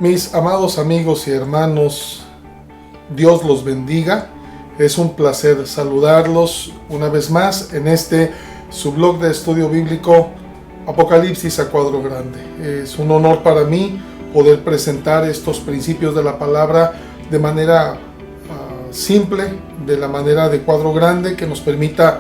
Mis amados amigos y hermanos, Dios los bendiga. Es un placer saludarlos una vez más en su blog de estudio bíblico Apocalipsis a cuadro grande. Es un honor para mí poder presentar estos principios de la palabra de manera simple, de la manera de cuadro grande, que nos permita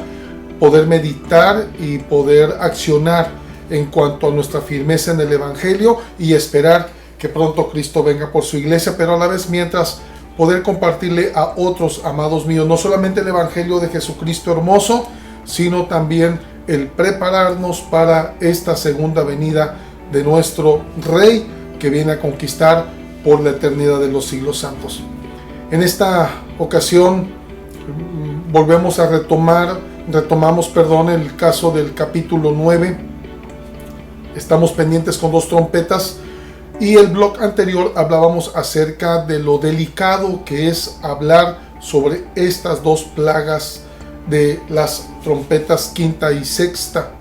poder meditar y poder accionar en cuanto a nuestra firmeza en el Evangelio y esperar que pronto Cristo venga por su iglesia, pero a la vez mientras poder compartirle a otros amados míos, no solamente el Evangelio de Jesucristo hermoso, sino también el prepararnos para esta segunda venida de nuestro Rey que viene a conquistar por la eternidad de los siglos santos. En esta ocasión volvemos a retomamos el caso del capítulo 9. Estamos pendientes con 2 trompetas. Y el blog anterior hablábamos acerca de lo delicado que es hablar sobre estas 2 plagas de las trompetas quinta y sexta.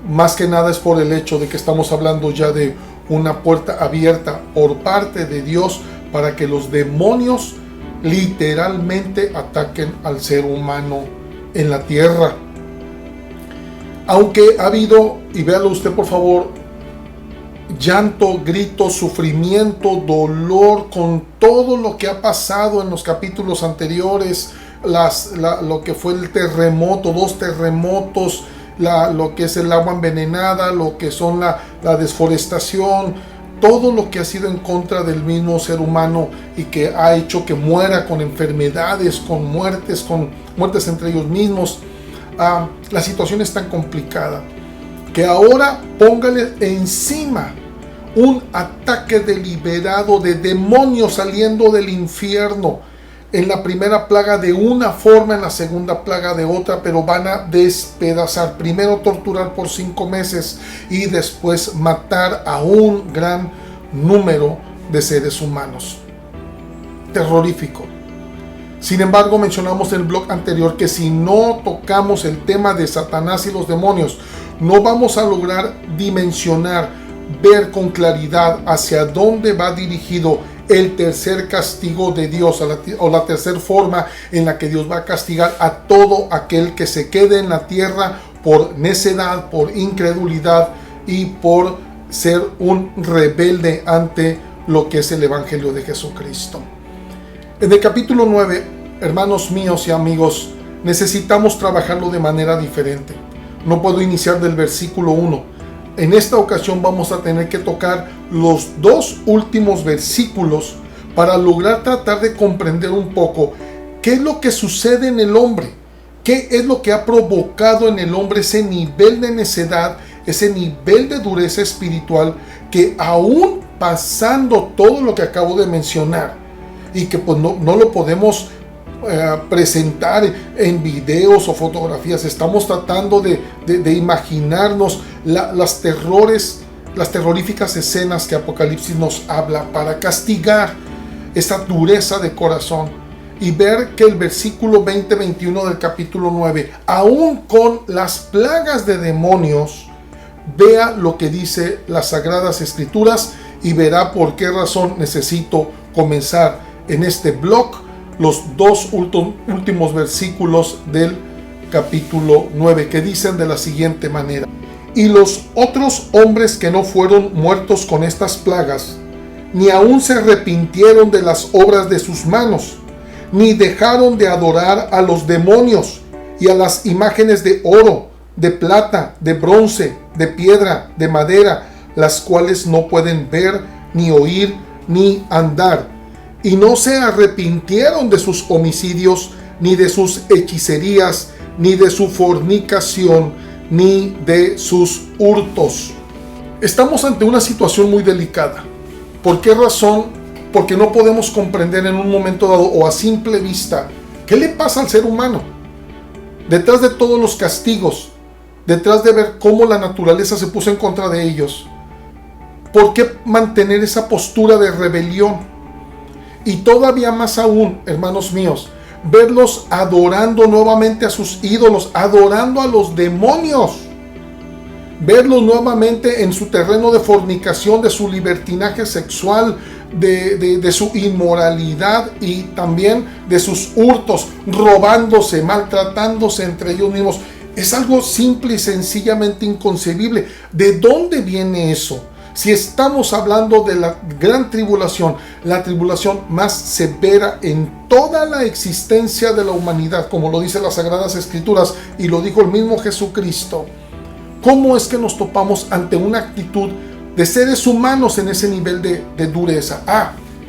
Más que nada es por el hecho de que estamos hablando ya de una puerta abierta por parte de Dios para que los demonios literalmente ataquen al ser humano en la tierra. Aunque ha habido, y véalo usted por favor, llanto, grito, sufrimiento, dolor, con todo lo que ha pasado en los capítulos anteriores, lo que fue el terremoto, 2 terremotos, lo que es el agua envenenada, lo que son la desforestación, todo lo que ha sido en contra del mismo ser humano y que ha hecho que muera con enfermedades, con muertes entre ellos mismos. La situación es tan complicada que ahora póngale encima un ataque deliberado de demonios saliendo del infierno. En la primera plaga de una forma, en la segunda plaga de otra, pero van a despedazar. Primero torturar por 5 meses y después matar a un gran número de seres humanos. Terrorífico. Sin embargo, mencionamos en el blog anterior que si no tocamos el tema de Satanás y los demonios, no vamos a lograr dimensionar, ver con claridad hacia dónde va dirigido el tercer castigo de Dios, o la tercera forma en la que Dios va a castigar a todo aquel que se quede en la tierra por necedad, por incredulidad y por ser un rebelde ante lo que es el Evangelio de Jesucristo. En el capítulo 9, hermanos míos y amigos, necesitamos trabajarlo de manera diferente. No puedo iniciar del versículo 1. En esta ocasión vamos a tener que tocar los 2 últimos versículos para lograr tratar de comprender un poco qué es lo que sucede en el hombre, qué es lo que ha provocado en el hombre ese nivel de necedad, ese nivel de dureza espiritual que aún pasando todo lo que acabo de mencionar y que pues no lo podemos presentar en videos o fotografías. Estamos tratando de imaginarnos las terroríficas escenas que Apocalipsis nos habla para castigar esa dureza de corazón y ver que el versículo 20-21 del capítulo 9, aún con las plagas de demonios, vea lo que dice las Sagradas Escrituras y verá por qué razón necesito comenzar en este blog los 2 últimos versículos del capítulo 9, que dicen de la siguiente manera: y los otros hombres que no fueron muertos con estas plagas, ni aún se arrepintieron de las obras de sus manos, ni dejaron de adorar a los demonios y a las imágenes de oro, de plata, de bronce, de piedra, de madera, las cuales no pueden ver, ni oír, ni andar. Y no se arrepintieron de sus homicidios, ni de sus hechicerías, ni de su fornicación, ni de sus hurtos. Estamos ante una situación muy delicada. ¿Por qué razón? Porque no podemos comprender en un momento dado o a simple vista qué le pasa al ser humano. Detrás de todos los castigos, detrás de ver cómo la naturaleza se puso en contra de ellos, ¿por qué mantener esa postura de rebelión? Y todavía más aún, hermanos míos, verlos adorando nuevamente a sus ídolos, adorando a los demonios. verlos nuevamente en su terreno de fornicación, de su libertinaje sexual, de su inmoralidad y también de sus hurtos, robándose, maltratándose entre ellos mismos. Es algo simple y sencillamente inconcebible. ¿De dónde viene eso? Si estamos hablando de la gran tribulación, la tribulación más severa en toda la existencia de la humanidad, como lo dicen las Sagradas Escrituras y lo dijo el mismo Jesucristo, ¿cómo es que nos topamos ante una actitud de seres humanos en ese nivel de dureza?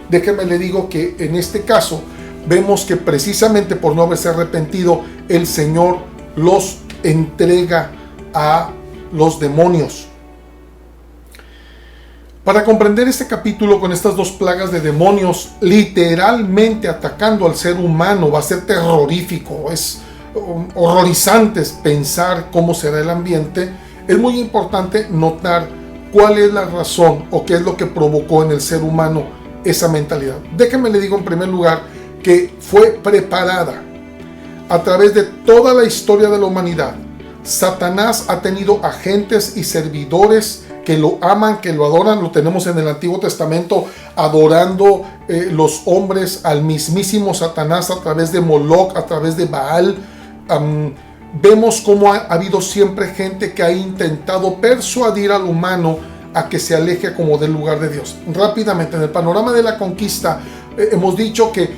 Déjeme le digo que en este caso vemos que precisamente por no haberse arrepentido, el Señor los entrega a los demonios. Para comprender este capítulo con estas dos plagas de demonios literalmente atacando al ser humano, va a ser terrorífico, es horrorizante pensar cómo será el ambiente. Es muy importante notar cuál es la razón o qué es lo que provocó en el ser humano esa mentalidad. Déjenme le digo en primer lugar que fue preparada a través de toda la historia de la humanidad. Satanás ha tenido agentes y servidores que lo aman, que lo adoran. Lo tenemos en el Antiguo Testamento adorando los hombres al mismísimo Satanás a través de Moloch, a través de Baal. Vemos cómo ha habido siempre gente que ha intentado persuadir al humano a que se aleje como del lugar de Dios. Rápidamente, en el panorama de la conquista, hemos dicho que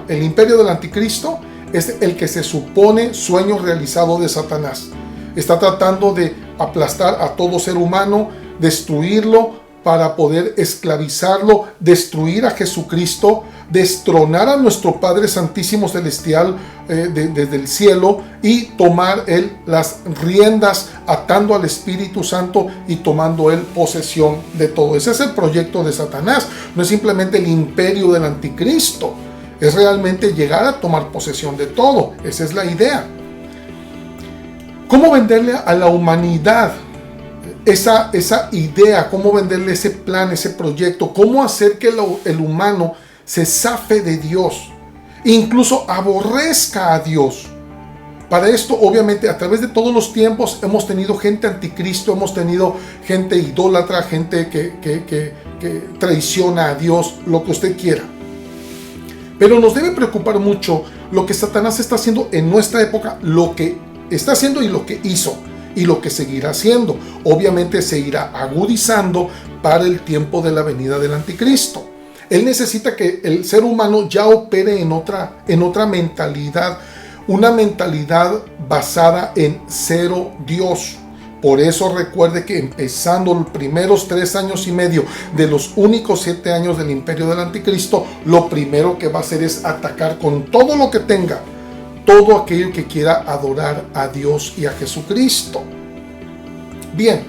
el imperio del anticristo es el que se supone sueño realizado de Satanás. Está tratando de aplastar a todo ser humano, destruirlo para poder esclavizarlo, destruir a Jesucristo, destronar a nuestro Padre Santísimo Celestial desde el cielo y tomar él las riendas, atando al Espíritu Santo y tomando él posesión de todo. Ese es el proyecto de Satanás. No es simplemente el imperio del anticristo, es realmente llegar a tomar posesión de todo. Esa es la idea. ¿Cómo venderle a la humanidad esa idea? ¿Cómo venderle ese plan, ese proyecto? ¿Cómo hacer que el humano se zafe de Dios? Incluso aborrezca a Dios. Para esto, obviamente, a través de todos los tiempos hemos tenido gente anticristo, hemos tenido gente idólatra, gente que traiciona a Dios, lo que usted quiera. Pero nos debe preocupar mucho lo que Satanás está haciendo en nuestra época, lo que está haciendo y lo que hizo y lo que seguirá haciendo. Obviamente se irá agudizando para el tiempo de la venida del anticristo. Él necesita que el ser humano ya opere en otra mentalidad, una mentalidad basada en cero Dios. Por eso recuerde que empezando los primeros 3 años y medio de los únicos 7 años del imperio del anticristo, lo primero que va a hacer es atacar con todo lo que tenga todo aquello que quiera adorar a Dios y a Jesucristo. Bien,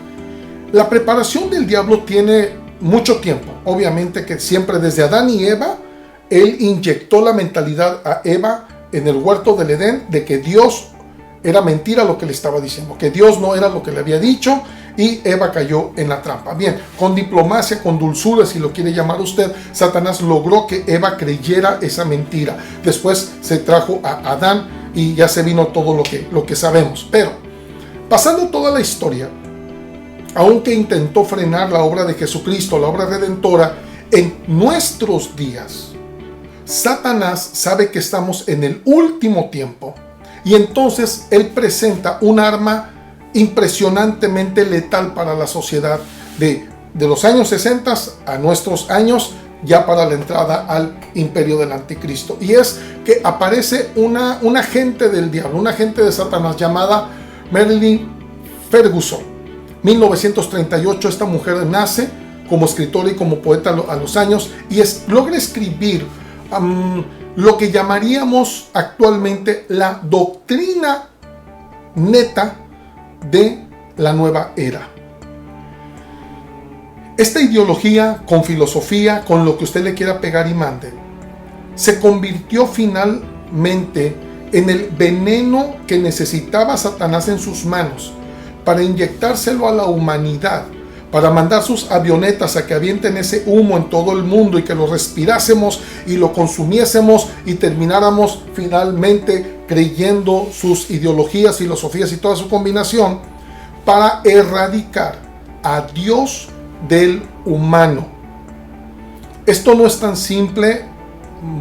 la preparación del diablo tiene mucho tiempo. Obviamente que siempre desde Adán y Eva, él inyectó la mentalidad a Eva en el huerto del Edén de que Dios era mentira lo que le estaba diciendo, que Dios no era lo que le había dicho, y Eva cayó en la trampa. Bien, con diplomacia, con dulzura, si lo quiere llamar usted, Satanás logró que Eva creyera esa mentira. Después se trajo a Adán y ya se vino todo lo que sabemos. Pero, pasando toda la historia, aunque intentó frenar la obra de Jesucristo, la obra redentora, en nuestros días, Satanás sabe que estamos en el último tiempo y entonces él presenta un arma impresionantemente letal para la sociedad de los años 60 a nuestros años, ya para la entrada al imperio del anticristo. Y es que aparece una agente del diablo, una agente de Satanás llamada Marilyn Ferguson. 1938 esta mujer nace como escritora y como poeta a los años y logra escribir lo que llamaríamos actualmente la doctrina neta de la nueva era. Esta ideología, con filosofía, con lo que usted le quiera pegar y mande, se convirtió finalmente en el veneno que necesitaba Satanás en sus manos para inyectárselo a la humanidad, para mandar sus avionetas a que avienten ese humo en todo el mundo y que lo respirásemos y lo consumiésemos y termináramos finalmente creyendo sus ideologías, filosofías y toda su combinación, para erradicar a Dios del humano. Esto no es tan simple.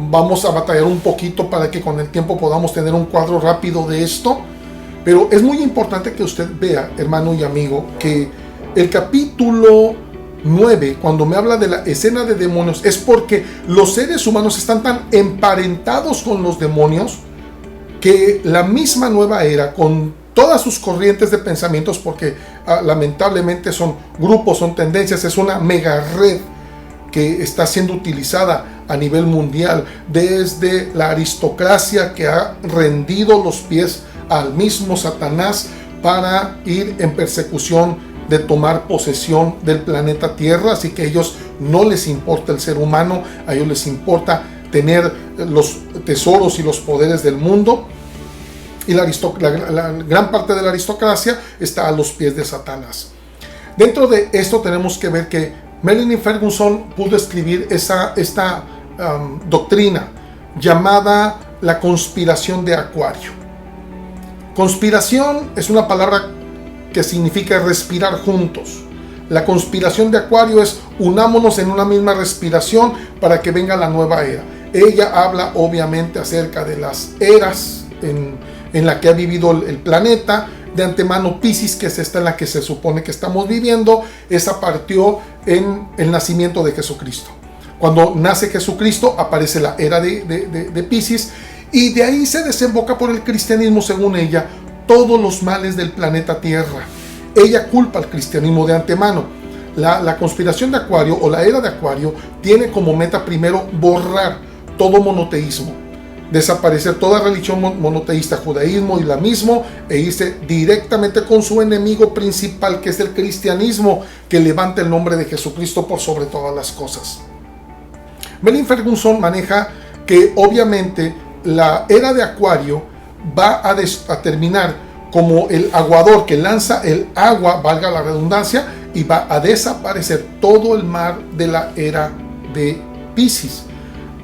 Vamos a batallar un poquito para que con el tiempo podamos tener un cuadro rápido de esto. Pero es muy importante que usted vea, hermano y amigo, que el capítulo 9, cuando me habla de la escena de demonios, es porque los seres humanos están tan emparentados con los demonios que la misma nueva era, con todas sus corrientes de pensamientos, porque lamentablemente son grupos, son tendencias, es una mega red que está siendo utilizada a nivel mundial, desde la aristocracia que ha rendido los pies al mismo Satanás para ir en persecución de tomar posesión del planeta Tierra. Así que a ellos no les importa el ser humano, a ellos les importa tener los tesoros y los poderes del mundo. Y la gran parte de la aristocracia está a los pies de Satanás. Dentro de esto tenemos que ver que Marilyn Ferguson pudo escribir esta doctrina llamada la conspiración de Acuario. Conspiración es una palabra que significa respirar juntos. La conspiración de Acuario es unámonos en una misma respiración para que venga la nueva era. Ella habla obviamente acerca de las eras en la que ha vivido el planeta. De antemano, Piscis, que es esta en la que se supone que estamos viviendo, esa partió en el nacimiento de Jesucristo. Cuando nace Jesucristo aparece la era de Piscis, y de ahí se desemboca por el cristianismo, según ella, todos los males del planeta Tierra. Ella culpa al cristianismo de antemano. La conspiración de Acuario o la era de Acuario tiene como meta primero borrar todo monoteísmo, desaparecer toda religión monoteísta, judaísmo, islamismo, e irse directamente con su enemigo principal, que es el cristianismo, que levanta el nombre de Jesucristo por sobre todas las cosas. Marilyn Ferguson maneja que obviamente la era de Acuario va a terminar como el aguador que lanza el agua, valga la redundancia, y va a desaparecer todo el mar de la era de Piscis.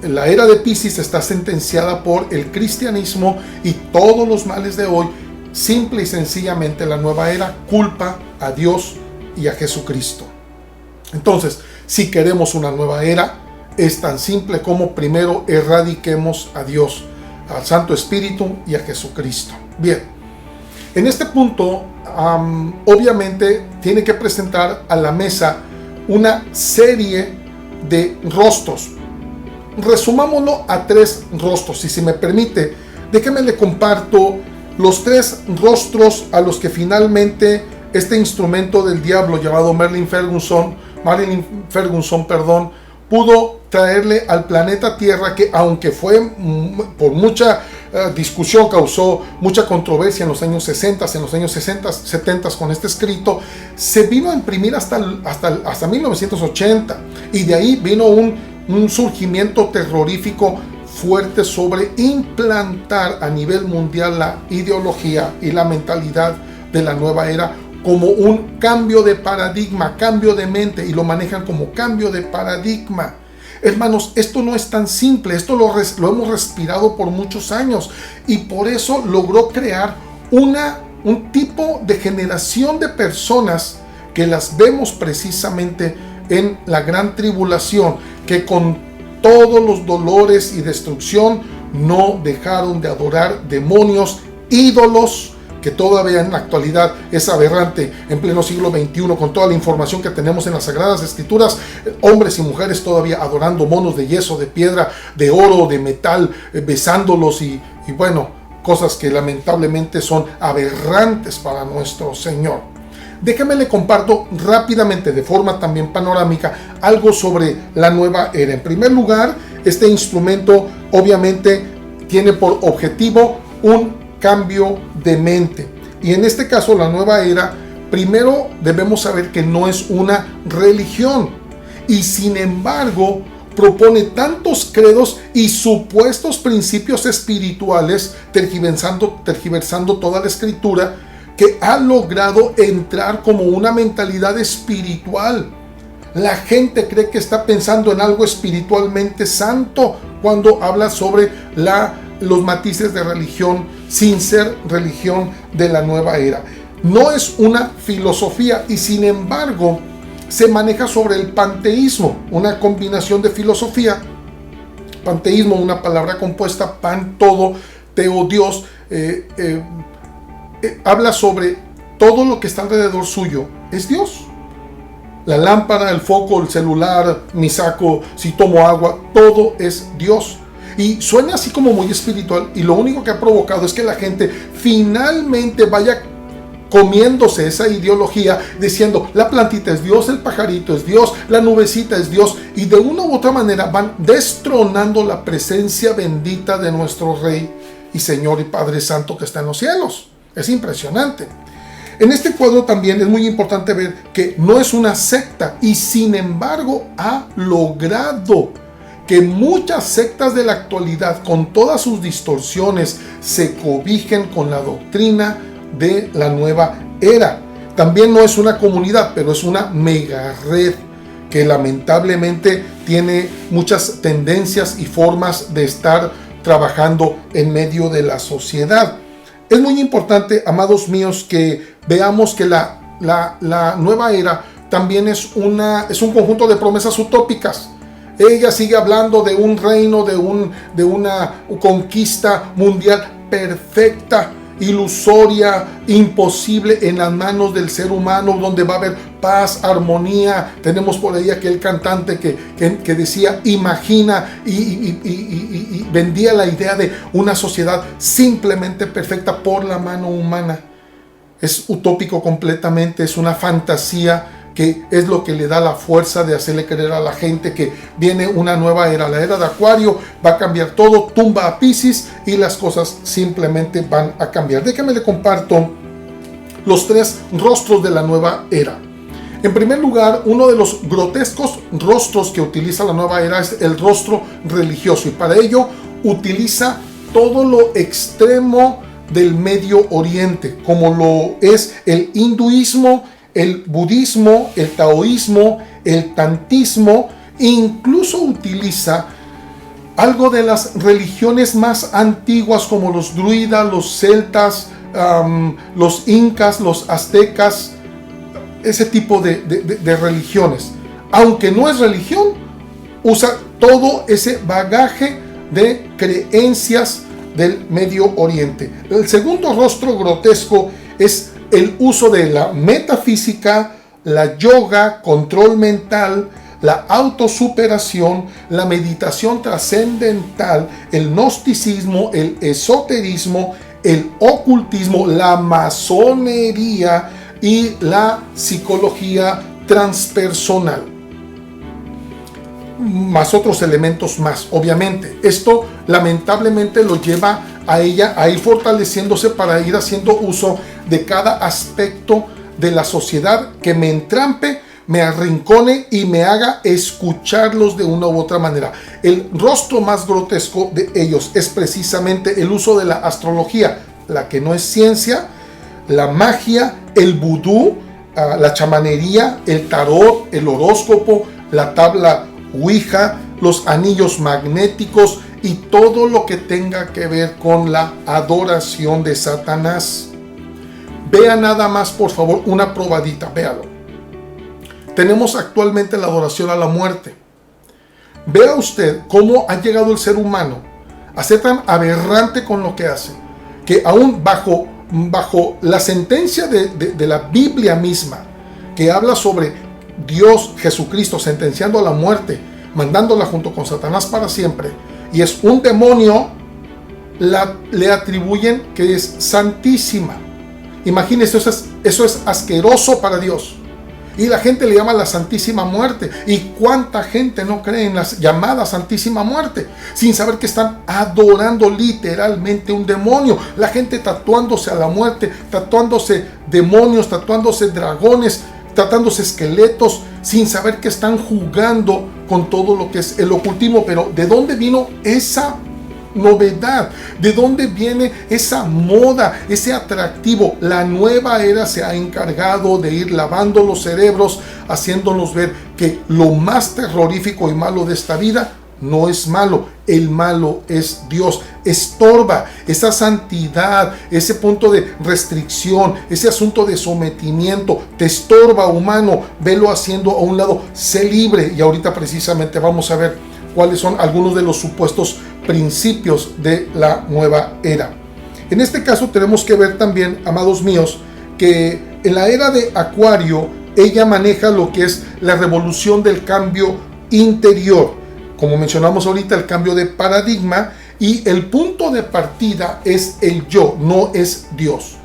La era de Piscis está sentenciada por el cristianismo y todos los males de hoy. Simple y sencillamente la nueva era culpa a Dios y a Jesucristo. Entonces, si queremos una nueva era, es tan simple como primero erradiquemos a Dios, al Santo Espíritu y a Jesucristo. Bien, en este punto, obviamente tiene que presentar a la mesa una serie de rostros. Resumámoslo a 3 rostros, y si me permite, déjeme le comparto los 3 rostros a los que finalmente este instrumento del diablo llamado Marilyn Ferguson, pudo traerle al planeta Tierra, que aunque fue por mucha discusión, causó mucha controversia en los años 60, en los años 70 con este escrito, se vino a imprimir hasta 1980, y de ahí vino un surgimiento terrorífico fuerte sobre implantar a nivel mundial la ideología y la mentalidad de la nueva era como un cambio de paradigma, cambio de mente, y lo manejan como cambio de paradigma. Hermanos, esto no es tan simple, esto lo hemos respirado por muchos años, y por eso logró crear un tipo de generación de personas que las vemos precisamente en la gran tribulación, que con todos los dolores y destrucción no dejaron de adorar demonios, ídolos, que todavía en la actualidad es aberrante en pleno siglo XXI, con toda la información que tenemos en las Sagradas Escrituras, hombres y mujeres todavía adorando monos de yeso, de piedra, de oro, de metal, besándolos y bueno, cosas que lamentablemente son aberrantes para nuestro Señor. Déjame le comparto rápidamente, de forma también panorámica, algo sobre la nueva era. En primer lugar, este instrumento obviamente tiene por objetivo un cambio de mente. Y en este caso, la nueva era, primero debemos saber que no es una religión. Y sin embargo, propone tantos credos y supuestos principios espirituales, tergiversando toda la escritura, que ha logrado entrar como una mentalidad espiritual. La gente cree que está pensando en algo espiritualmente santo cuando habla sobre los matices de religión, sin ser religión de la nueva era. No es una filosofía y sin embargo se maneja sobre el panteísmo, una combinación de filosofía. Panteísmo, una palabra compuesta, pan, todo, teo, Dios, habla sobre todo lo que está alrededor suyo, es Dios. La lámpara, el foco, el celular, mi saco, si tomo agua, todo es Dios. Y suena así como muy espiritual, y lo único que ha provocado es que la gente finalmente vaya comiéndose esa ideología diciendo la plantita es Dios, el pajarito es Dios, la nubecita es Dios, y de una u otra manera van destronando la presencia bendita de nuestro Rey y Señor y Padre Santo que está en los cielos. Es impresionante. En este cuadro también es muy importante ver que no es una secta y sin embargo ha logrado que muchas sectas de la actualidad, con todas sus distorsiones, se cobijen con la doctrina de la nueva era. También no es una comunidad, pero es una mega red que lamentablemente tiene muchas tendencias y formas de estar trabajando en medio de la sociedad. Es muy importante, amados míos, que veamos que la nueva era también es un conjunto de promesas utópicas. Ella sigue hablando de un reino, de una conquista mundial perfecta, ilusoria, imposible en las manos del ser humano, donde va a haber paz, armonía. Tenemos por ahí aquel cantante que decía, imagina, y vendía la idea de una sociedad simplemente perfecta por la mano humana. Es utópico completamente, es una fantasía que es lo que le da la fuerza de hacerle creer a la gente que viene una nueva era. La era de Acuario va a cambiar todo, tumba a Piscis y las cosas simplemente van a cambiar. Déjame le comparto los 3 rostros de la nueva era. En primer lugar, uno de los grotescos rostros que utiliza la nueva era es el rostro religioso, y para ello utiliza todo lo extremo del Medio Oriente, como lo es el hinduismo, el budismo, el taoísmo, el tantismo. Incluso utiliza algo de las religiones más antiguas como los druidas, los celtas, los incas, los aztecas, ese tipo de religiones. Aunque no es religión, usa todo ese bagaje de creencias del Medio Oriente. El segundo rostro grotesco es el uso de la metafísica, la yoga, control mental, la autosuperación, la meditación trascendental, el gnosticismo, el esoterismo, el ocultismo, la masonería y la psicología transpersonal. Más otros elementos más, obviamente. Esto lamentablemente lo lleva a ella a ir fortaleciéndose para ir haciendo uso de cada aspecto de la sociedad que me entrampe, me arrincone y me haga escucharlos de una u otra manera. El rostro más grotesco de ellos es precisamente el uso de la astrología, la que no es ciencia, la magia, el vudú, la chamanería, el tarot, el horóscopo, la tabla Ouija, los anillos magnéticos y todo lo que tenga que ver con la adoración de Satanás. Vea nada más, por favor, una probadita, véalo. Tenemos actualmente la adoración a la muerte. Vea usted cómo ha llegado el ser humano a ser tan aberrante con lo que hace, que aún bajo la sentencia de la Biblia misma, que habla sobre Dios, Jesucristo, sentenciando a la muerte, mandándola junto con Satanás para siempre, y es un demonio, le atribuyen que es santísima. Imagínense, eso es asqueroso para Dios. Y la gente le llama la Santísima Muerte. ¿Y cuánta gente no cree en la llamada Santísima Muerte? Sin saber que están adorando literalmente un demonio. La gente tatuándose a la muerte, tatuándose demonios, tatuándose dragones, tatuándose esqueletos, sin saber que están jugando con todo lo que es el ocultismo. Pero ¿de dónde vino esa novedad? ¿De dónde viene esa moda, ese atractivo? La nueva era se ha encargado de ir lavando los cerebros, haciéndonos ver que lo más terrorífico y malo de esta vida no es malo, el malo es Dios. Estorba esa santidad, ese punto de restricción, ese asunto de sometimiento, te estorba, humano, velo haciendo a un lado, sé libre. Y ahorita precisamente vamos a ver cuáles son algunos de los supuestos principios de la nueva era. En este caso tenemos que ver también, amados míos, que en la era de Acuario, ella maneja lo que es la revolución del cambio interior. Como mencionamos ahorita, el cambio de paradigma, y el punto de partida es el yo, no es Dios.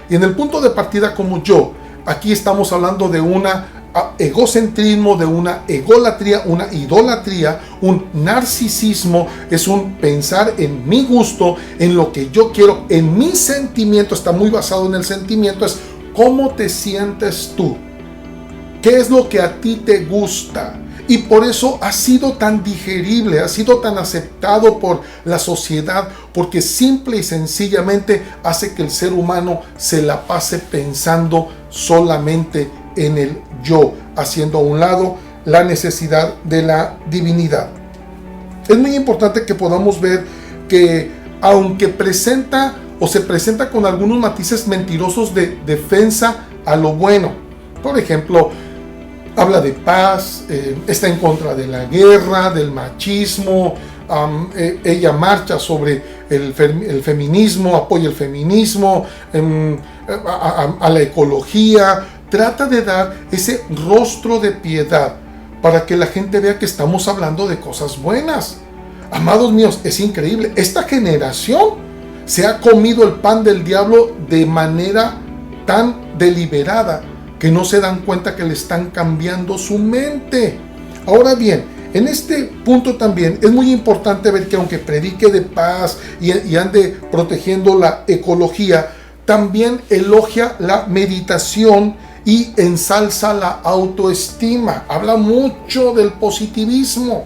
Y en el punto de partida como yo, aquí estamos hablando de una egocentrismo, de una egolatría, una idolatría, un narcisismo, es un pensar en mi gusto, en lo que yo quiero, en mi sentimiento, está muy basado en el sentimiento, es cómo te sientes tú, qué es lo que a ti te gusta. Y por eso ha sido tan digerible, ha sido tan aceptado por la sociedad, porque simple y sencillamente hace que el ser humano se la pase pensando solamente en el yo, haciendo a un lado la necesidad de la divinidad. Es muy importante que podamos ver que aunque presenta o se presenta con algunos matices mentirosos de defensa a lo bueno, por ejemplo, habla de paz, está en contra de la guerra, del machismo, ella marcha sobre el feminismo, apoya el feminismo, a la ecología, trata de dar ese rostro de piedad para que la gente vea que estamos hablando de cosas buenas. Amados míos, es increíble, esta generación se ha comido el pan del diablo de manera tan deliberada que no se dan cuenta que le están cambiando su mente. Ahora bien, en este punto también es muy importante ver que aunque predique de paz y ande protegiendo la ecología, también elogia la meditación y ensalza la autoestima. Habla mucho del positivismo.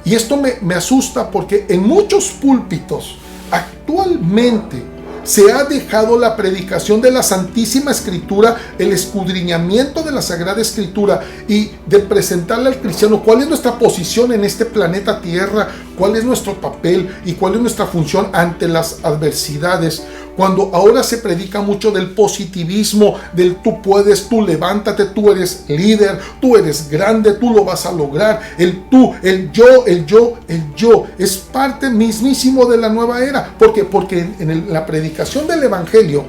Y esto me asusta porque en muchos púlpitos actualmente se ha dejado la predicación de la Santísima Escritura, el escudriñamiento de la Sagrada Escritura y de presentarle al cristiano cuál es nuestra posición en este planeta Tierra, cuál es nuestro papel y cuál es nuestra función ante las adversidades. Cuando ahora se predica mucho del positivismo, del tú puedes, tú levántate, tú eres líder, tú eres grande, tú lo vas a lograr, el tú, el yo, el yo, el yo, es parte mismísimo de la nueva era. ¿Por qué? Porque en la predicación del Evangelio,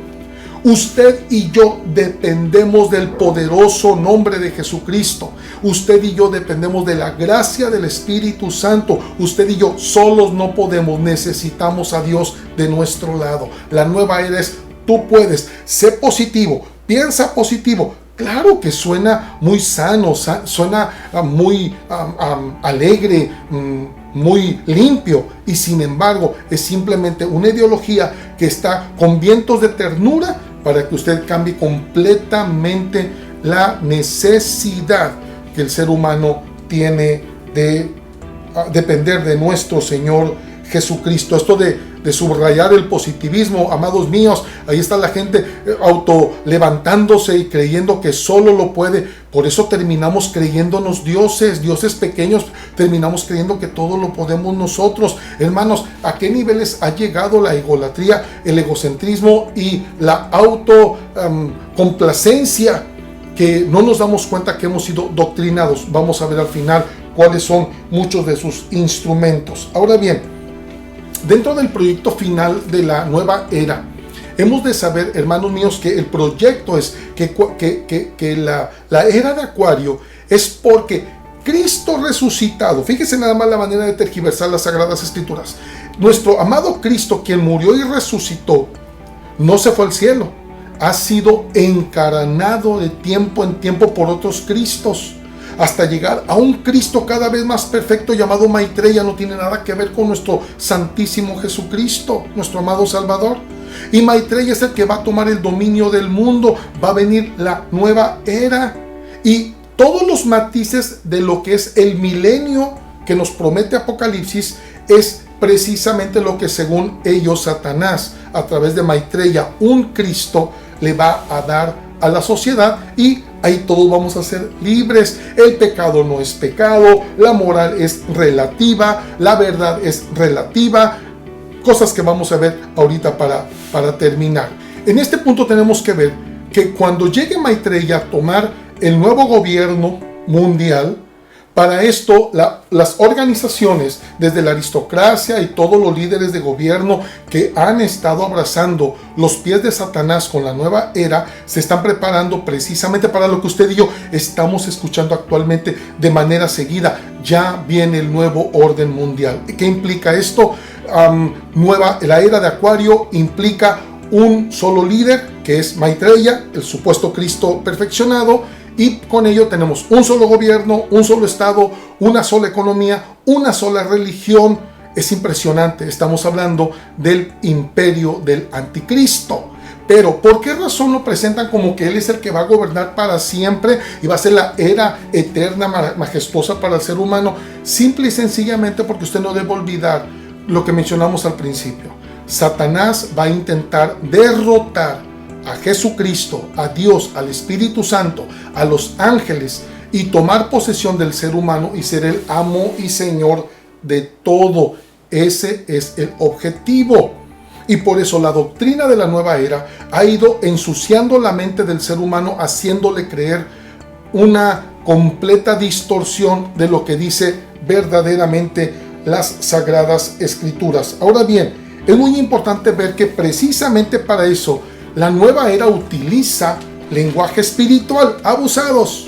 usted y yo dependemos del poderoso nombre de Jesucristo. Usted y yo dependemos de la gracia del Espíritu Santo. Usted y yo solos no podemos, necesitamos a Dios de nuestro lado. La nueva era es, tú puedes, sé positivo, piensa positivo. Claro que suena muy sano, suena muy alegre, muy limpio, y sin embargo es simplemente una ideología que está con vientos de ternura para que usted cambie completamente la necesidad que el ser humano tiene de depender de nuestro Señor Jesucristo. Esto de subrayar el positivismo, amados míos, ahí está la gente auto levantándose y creyendo que solo lo puede. Por eso terminamos creyéndonos dioses pequeños, terminamos creyendo que todo lo podemos nosotros. Hermanos, ¿a qué niveles ha llegado la egolatría, el egocentrismo y la autocomplacencia? Que no nos damos cuenta que hemos sido doctrinados. Vamos a ver al final cuáles son muchos de sus instrumentos. Ahora bien, dentro del proyecto final de la nueva era, hemos de saber, hermanos míos, que el proyecto es que la era de Acuario es porque Cristo resucitado, fíjese nada más la manera de tergiversar las Sagradas Escrituras, nuestro amado Cristo, quien murió y resucitó, no se fue al cielo, ha sido encarnado de tiempo en tiempo por otros Cristos, hasta llegar a un Cristo cada vez más perfecto llamado Maitreya. No tiene nada que ver con nuestro santísimo Jesucristo, nuestro amado Salvador. Y Maitreya es el que va a tomar el dominio del mundo. Va a venir la nueva era. Y todos los matices de lo que es el milenio que nos promete Apocalipsis es precisamente lo que, según ellos, Satanás, a través de Maitreya, un Cristo, le va a dar a la sociedad, y ahí todos vamos a ser libres. El pecado no es pecado, la moral es relativa, la verdad es relativa. Cosas que vamos a ver ahorita para terminar. En este punto tenemos que ver que cuando llegue Maitreya a tomar el nuevo gobierno mundial, para esto las organizaciones, desde la aristocracia y todos los líderes de gobierno que han estado abrazando los pies de Satanás con la nueva era, se están preparando precisamente para lo que usted y yo estamos escuchando actualmente de manera seguida. Ya viene el nuevo orden mundial. ¿Qué implica esto? La era de Acuario implica un solo líder, que es Maitreya, el supuesto Cristo perfeccionado, y con ello tenemos un solo gobierno, un solo estado, una sola economía, una sola religión. Es impresionante, estamos hablando del imperio del anticristo. Pero ¿por qué razón lo presentan como que él es el que va a gobernar para siempre y va a ser la era eterna, majestuosa para el ser humano? Simple y sencillamente porque usted no debe olvidar lo que mencionamos al principio. Satanás va a intentar derrotar a Jesucristo, a Dios, al Espíritu Santo, a los ángeles, y tomar posesión del ser humano y ser el amo y señor de todo. Ese es el objetivo. Y por eso la doctrina de la nueva era ha ido ensuciando la mente del ser humano, haciéndole creer una completa distorsión de lo que dice verdaderamente las Sagradas Escrituras. Ahora bien, es muy importante ver que precisamente para eso la nueva era utiliza lenguaje espiritual. Abusados,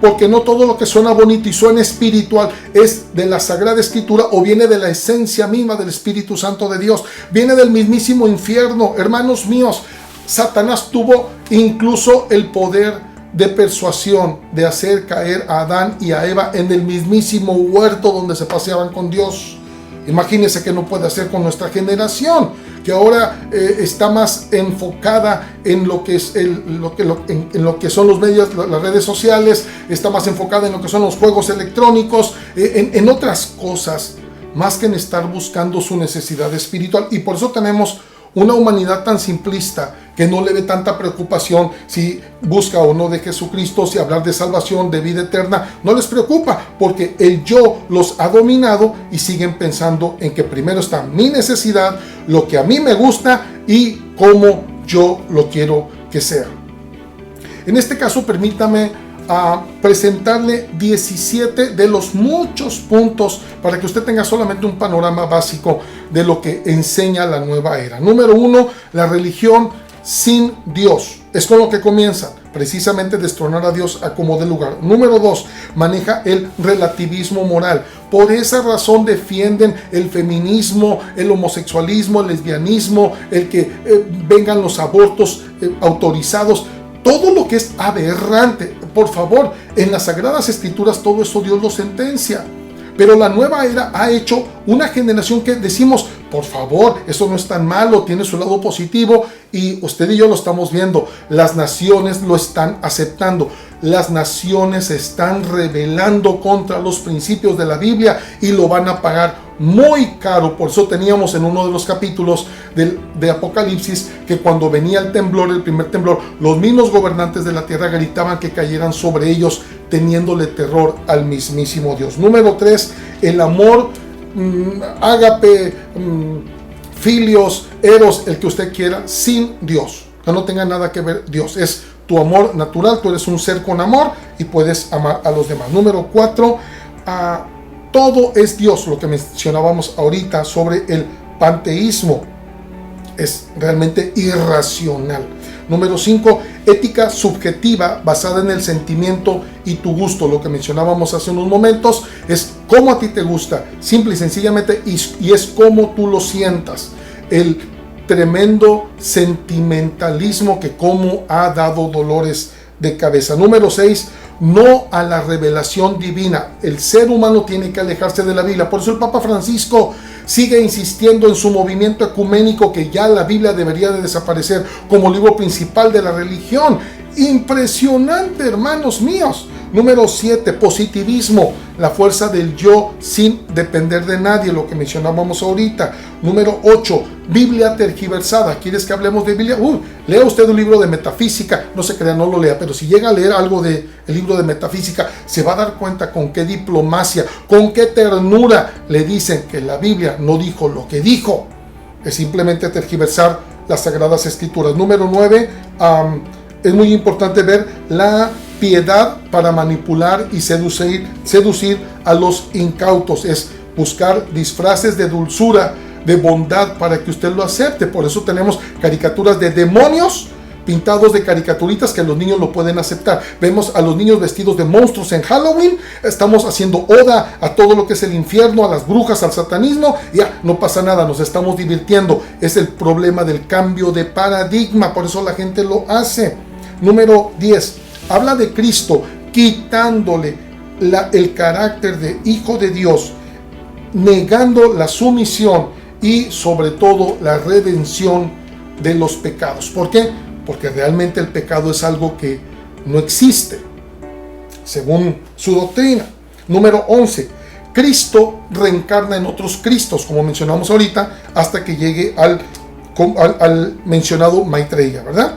porque no todo lo que suena bonito y suena espiritual es de la Sagrada Escritura o viene de la esencia misma del Espíritu Santo de Dios. Viene del mismísimo infierno. Hermanos míos, Satanás tuvo incluso el poder de persuasión de hacer caer a Adán y a Eva en el mismísimo huerto donde se paseaban con Dios. Imagínense que no puede hacer con nuestra generación, que ahora está más enfocada en lo que es en lo que son los medios, las redes sociales, está más enfocada en lo que son los juegos electrónicos, en otras cosas, más que en estar buscando su necesidad espiritual. Y por eso tenemos una humanidad tan simplista que no le ve tanta preocupación si busca o no de Jesucristo, si hablar de salvación, de vida eterna, no les preocupa, porque el yo los ha dominado y siguen pensando en que primero está mi necesidad, lo que a mí me gusta y cómo yo lo quiero que sea. En este caso, permítame presentarle 17 de los muchos puntos para que usted tenga solamente un panorama básico de lo que enseña la nueva era. Número 1, la religión sin Dios. Es con lo que comienza, precisamente destronar a Dios a como dé lugar. Número 2, maneja el relativismo moral. Por esa razón defienden el feminismo, el homosexualismo, el lesbianismo, el que vengan los abortos autorizados. Todo lo que es aberrante, por favor, en las Sagradas Escrituras todo eso Dios lo sentencia. Pero la nueva era ha hecho una generación que decimos, por favor, eso no es tan malo, tiene su lado positivo, y usted y yo lo estamos viendo. Las naciones lo están aceptando. Las naciones se están rebelando contra los principios de la Biblia y lo van a pagar muy caro. Por eso teníamos en uno de los capítulos de Apocalipsis que cuando venía el temblor, el primer temblor, los mismos gobernantes de la tierra gritaban que cayeran sobre ellos, teniéndole terror al mismísimo Dios. Número 3, el amor ágape, filios, eros, el que usted quiera, sin Dios. Que no tenga nada que ver Dios. Es tu amor natural, tú eres un ser con amor y puedes amar a los demás. Número 4, todo es Dios, lo que mencionábamos ahorita sobre el panteísmo. Es realmente irracional. Número 5, ética subjetiva basada en el sentimiento y tu gusto. Lo que mencionábamos hace unos momentos es cómo a ti te gusta, simple y sencillamente, y es como tú lo sientas. El tremendo sentimentalismo que como ha dado dolores de cabeza. Número 6, no a la revelación divina. El ser humano tiene que alejarse de la Biblia. Por eso el Papa Francisco sigue insistiendo en su movimiento ecuménico que ya la Biblia debería de desaparecer como libro principal de la religión. Impresionante, hermanos míos. Número 7, positivismo, la fuerza del yo sin depender de nadie, lo que mencionábamos ahorita. Número 8, Biblia tergiversada. ¿Quieres que hablemos de Biblia? Lea usted un libro de metafísica. No se crea, no lo lea, pero si llega a leer algo del libro de metafísica, se va a dar cuenta con qué diplomacia, con qué ternura le dicen que la Biblia no dijo lo que dijo. Es simplemente tergiversar las Sagradas Escrituras. Número 9, es muy importante ver la piedad para manipular y seducir a los incautos. Es buscar disfraces de dulzura, de bondad, para que usted lo acepte. Por eso tenemos caricaturas de demonios pintados de caricaturitas que los niños lo pueden aceptar. Vemos a los niños vestidos de monstruos en Halloween. Estamos haciendo oda a todo lo que es el infierno, a las brujas, al satanismo. Ya, no pasa nada, nos estamos divirtiendo. Es el problema del cambio de paradigma, por eso la gente lo hace. Número 10, habla de Cristo quitándole el carácter de Hijo de Dios, negando la sumisión y sobre todo la redención de los pecados. ¿Por qué? Porque realmente el pecado es algo que no existe, según su doctrina. Número 11. Cristo reencarna en otros Cristos, como mencionamos ahorita, hasta que llegue al mencionado Maitreya, ¿verdad?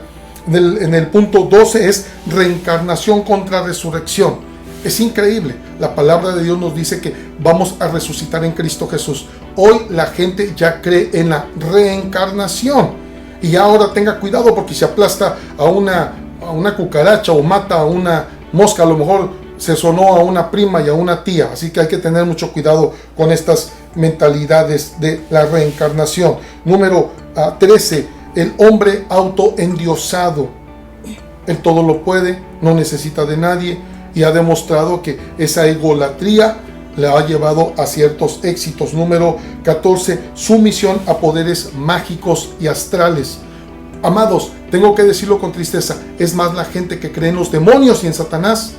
En el punto 12 es reencarnación contra resurrección. Es increíble. La palabra de Dios nos dice que vamos a resucitar en Cristo Jesús. Hoy la gente ya cree en la reencarnación. Y ahora tenga cuidado, porque si aplasta a una cucaracha o mata a una mosca, a lo mejor se sonó a una prima y a una tía. Así que hay que tener mucho cuidado con estas mentalidades de la reencarnación. Número 13. El hombre autoendiosado. Él todo lo puede, no necesita de nadie, y ha demostrado que esa egolatría le ha llevado a ciertos éxitos. Número 14, sumisión a poderes mágicos y astrales. Amados, tengo que decirlo con tristeza, es más la gente que cree en los demonios y en Satanás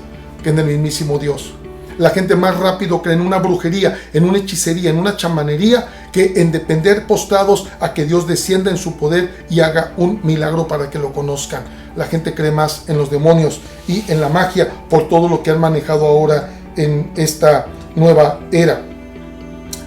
que en el mismísimo Dios. La gente más rápido cree en una brujería, en una hechicería, en una chamanería, que en depender postrados a que Dios descienda en su poder y haga un milagro para que lo conozcan. La gente cree más en los demonios y en la magia por todo lo que han manejado ahora en esta nueva era.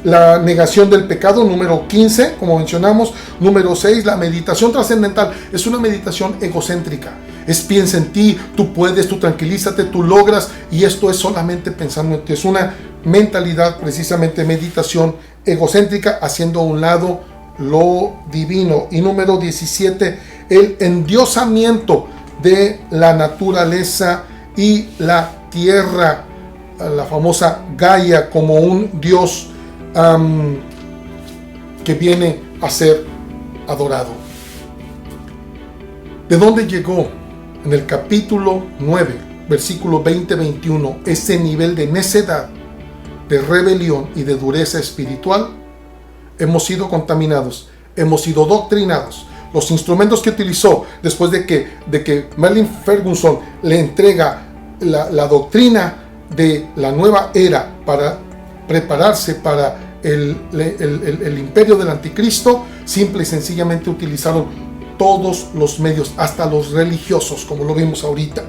La negación del pecado, número 15, como mencionamos. Número 6, la meditación trascendental. Es una meditación egocéntrica. Es piensa en ti, tú puedes, tú tranquilízate, tú logras, y esto es solamente pensando en ti. Es una mentalidad, precisamente meditación egocéntrica, haciendo a un lado lo divino. Y número 17, el endiosamiento de la naturaleza y la tierra, la famosa Gaia como un dios que viene a ser adorado. ¿De dónde llegó? En el capítulo 9, versículo 20-21, ese nivel de necedad, de rebelión y de dureza espiritual. Hemos sido contaminados, hemos sido doctrinados. Los instrumentos que utilizó después de que Merlin Ferguson le entrega la doctrina de la nueva era para prepararse para el imperio del anticristo, simple y sencillamente utilizaron todos los medios, hasta los religiosos, como lo vimos ahorita.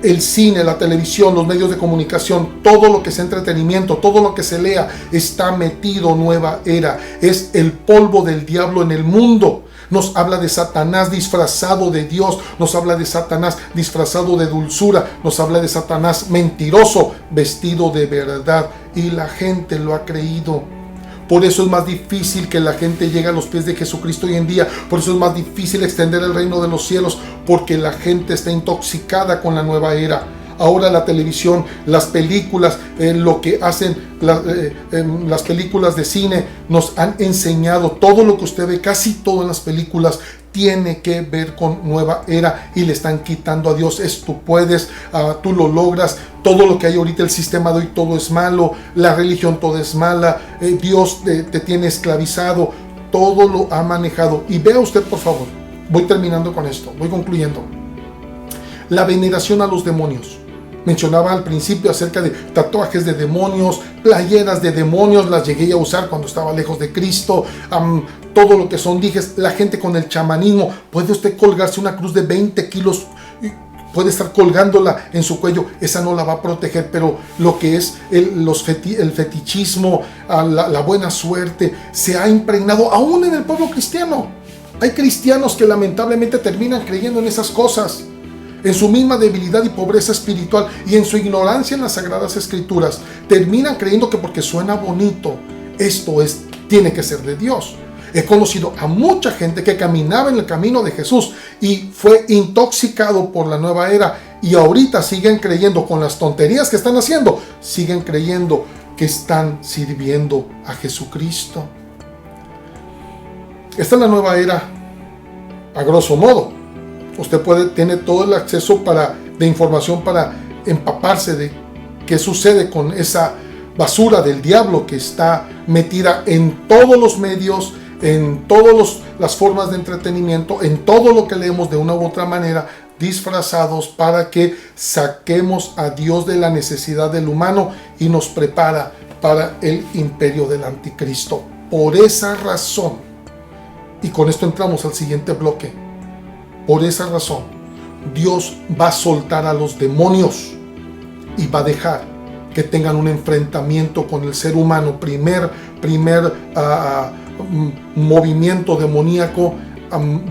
El cine, la televisión, los medios de comunicación, todo lo que es entretenimiento, todo lo que se lea, está metido nueva era. Es el polvo del diablo en el mundo. Nos habla de Satanás disfrazado de Dios, nos habla de Satanás disfrazado de dulzura, nos habla de Satanás mentiroso, vestido de verdad, y la gente lo ha creído. Por eso es más difícil que la gente llegue a los pies de Jesucristo hoy en día. Por eso es más difícil extender el reino de los cielos, porque la gente está intoxicada con la nueva era. Ahora la televisión, las películas, lo que hacen las películas de cine, nos han enseñado todo lo que usted ve, casi todo en las películas tiene que ver con nueva era, y le están quitando a Dios. Tú puedes, tú lo logras. Todo lo que hay ahorita, el sistema de hoy, todo es malo. La religión, todo es mala. Dios te tiene esclavizado. Todo lo ha manejado. Y vea usted, por favor, voy terminando con esto, voy concluyendo. La veneración a los demonios. Mencionaba al principio acerca de tatuajes de demonios, playeras de demonios, las llegué a usar cuando estaba lejos de Cristo. Todo lo que son dijes, la gente con el chamanismo. ¿Puede usted colgarse una cruz de 20 kilos puede estar colgándola en su cuello, esa no la va a proteger. Pero lo que es el fetichismo, la buena suerte, se ha impregnado aún en el pueblo cristiano. Hay cristianos que lamentablemente terminan creyendo en esas cosas, en su misma debilidad y pobreza espiritual y en su ignorancia en las Sagradas Escrituras. Terminan creyendo que porque suena bonito, tiene que ser de Dios. He conocido a mucha gente que caminaba en el camino de Jesús y fue intoxicado por la nueva era, y ahorita siguen creyendo, con las tonterías que están haciendo, siguen creyendo que están sirviendo a Jesucristo. Esta es la nueva era, a grosso modo. Usted tiene todo el acceso de información para empaparse de qué sucede con esa basura del diablo que está metida en todos los medios, en todas las formas de entretenimiento, en todo lo que leemos de una u otra manera, disfrazados para que saquemos a Dios de la necesidad del humano y nos prepara para el imperio del anticristo. Por esa razón, y con esto entramos al siguiente bloque, por esa razón, Dios va a soltar a los demonios y va a dejar que tengan un enfrentamiento con el ser humano. Primer movimiento demoníaco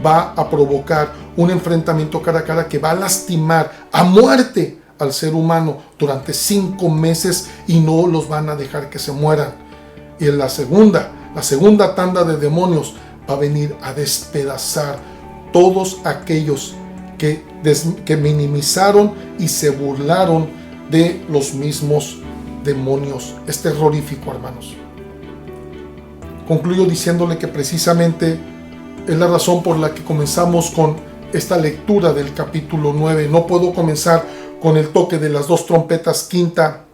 va a provocar un enfrentamiento cara a cara que va a lastimar a muerte al ser humano durante 5 meses y no los van a dejar que se mueran. Y en la segunda tanda de demonios va a venir a despedazar todos aquellos que minimizaron y se burlaron de los mismos demonios. Es terrorífico, hermanos. Concluyo diciéndole que precisamente es la razón por la que comenzamos con esta lectura del capítulo 9. No puedo comenzar con el toque de las 2 trompetas, quinta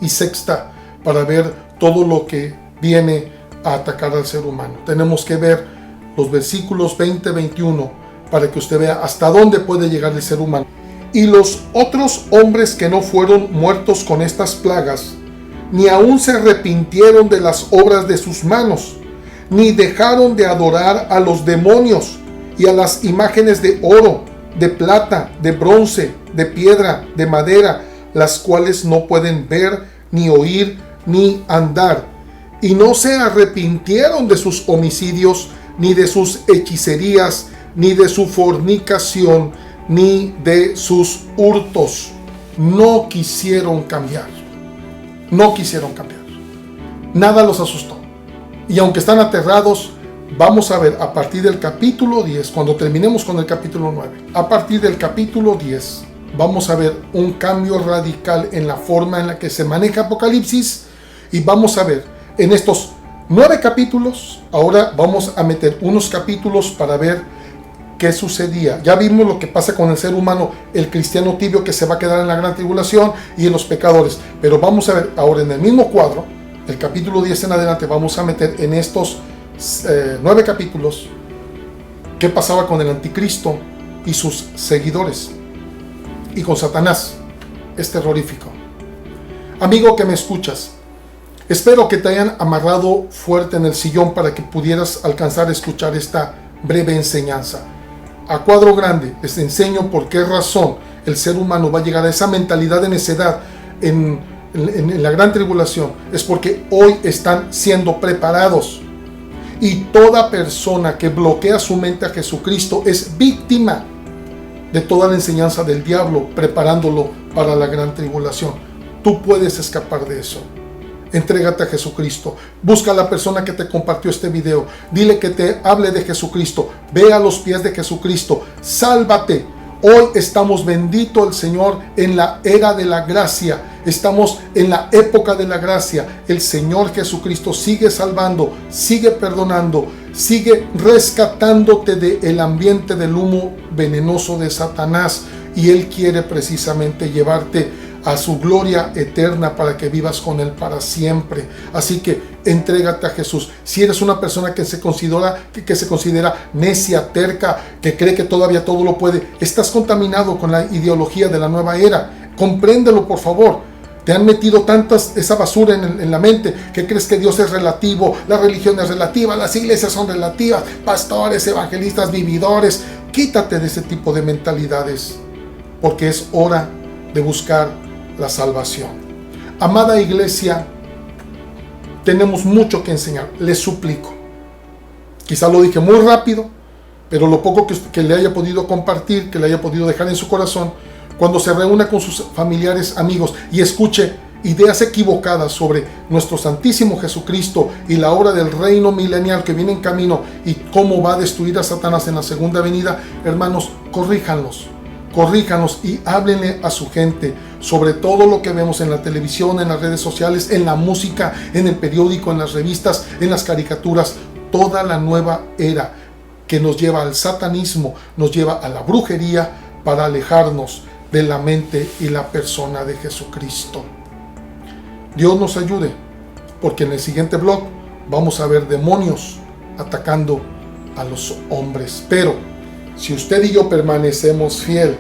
y sexta, para ver todo lo que viene a atacar al ser humano. Tenemos que ver los versículos 20-21 para que usted vea hasta dónde puede llegar el ser humano. Y los otros hombres que no fueron muertos con estas plagas, ni aún se arrepintieron de las obras de sus manos, ni dejaron de adorar a los demonios y a las imágenes de oro, de plata, de bronce, de piedra, de madera, las cuales no pueden ver, ni oír, ni andar. Y no se arrepintieron de sus homicidios, ni de sus hechicerías, ni de su fornicación, ni de sus hurtos. No quisieron cambiar. No quisieron cambiar. Nada los asustó. Y aunque están aterrados, vamos a ver a partir del capítulo 10, cuando terminemos con el capítulo 9, a partir del capítulo 10, vamos a ver un cambio radical en la forma en la que se maneja Apocalipsis, y vamos a ver en estos 9 capítulos, ahora vamos a meter unos capítulos para ver qué sucedía. Ya vimos lo que pasa con el ser humano, el cristiano tibio que se va a quedar en la gran tribulación y en los pecadores. Pero vamos a ver ahora en el mismo cuadro, el capítulo 10 en adelante, vamos a meter en estos 9 capítulos qué pasaba con el anticristo y sus seguidores y con Satanás. Es terrorífico. Amigo que me escuchas, espero que te hayan amarrado fuerte en el sillón para que pudieras alcanzar a escuchar esta breve enseñanza. A cuadro grande les enseño por qué razón el ser humano va a llegar a esa mentalidad de necedad en la gran tribulación. Es porque hoy están siendo preparados. Y toda persona que bloquea su mente a Jesucristo es víctima de toda la enseñanza del diablo, preparándolo para la gran tribulación. Tú puedes escapar de eso. Entrégate a Jesucristo. Busca a la persona que te compartió este video. Dile que te hable de Jesucristo. Ve a los pies de Jesucristo. Sálvate. Hoy estamos, bendito el Señor, en la era de la gracia. Estamos en la época de la gracia. El Señor Jesucristo sigue salvando, sigue perdonando, sigue rescatándote del ambiente del humo venenoso de Satanás. Y Él quiere precisamente llevarte a su gloria eterna para que vivas con Él para siempre. Así que entrégate a Jesús. Si eres una persona que se considera necia, terca, que cree que todavía todo lo puede, estás contaminado con la ideología de la nueva era. Compréndelo, por favor. Te han metido esa basura en la mente, que crees que Dios es relativo, la religión es relativa, las iglesias son relativas, pastores, evangelistas, vividores. Quítate de ese tipo de mentalidades. porque es hora de buscar la salvación. Amada iglesia, tenemos mucho que enseñar. Les suplico. Quizá lo dije muy rápido, pero lo poco que le haya podido compartir, que le haya podido dejar en su corazón, cuando se reúna con sus familiares, amigos, y escuche ideas equivocadas sobre nuestro Santísimo Jesucristo y la obra del reino milenial que viene en camino y cómo va a destruir a Satanás en la segunda venida, hermanos, corríjanlos y háblenle a su gente sobre todo lo que vemos en la televisión, en las redes sociales, en la música, en el periódico, en las revistas, en las caricaturas. Toda la nueva era que nos lleva al satanismo, nos lleva a la brujería para alejarnos de la mente y la persona de Jesucristo. Dios nos ayude, porque en el siguiente blog vamos a ver demonios atacando a los hombres. Pero si usted y yo permanecemos fiel,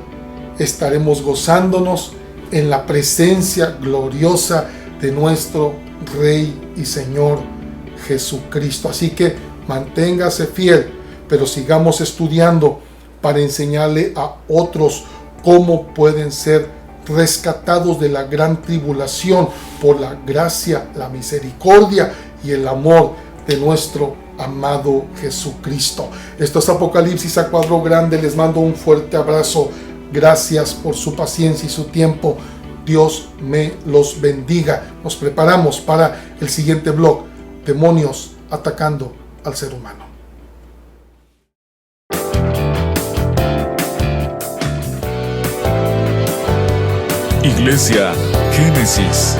estaremos gozándonos en la presencia gloriosa de nuestro Rey y Señor Jesucristo. Así que manténgase fiel, pero sigamos estudiando para enseñarle a otros cómo pueden ser rescatados de la gran tribulación por la gracia, la misericordia y el amor de nuestro amado Jesucristo. Esto es Apocalipsis a cuadro grande. Les mando un fuerte abrazo. Gracias por su paciencia y su tiempo. Dios me los bendiga. Nos preparamos para el siguiente blog: demonios atacando al ser humano. Iglesia Génesis.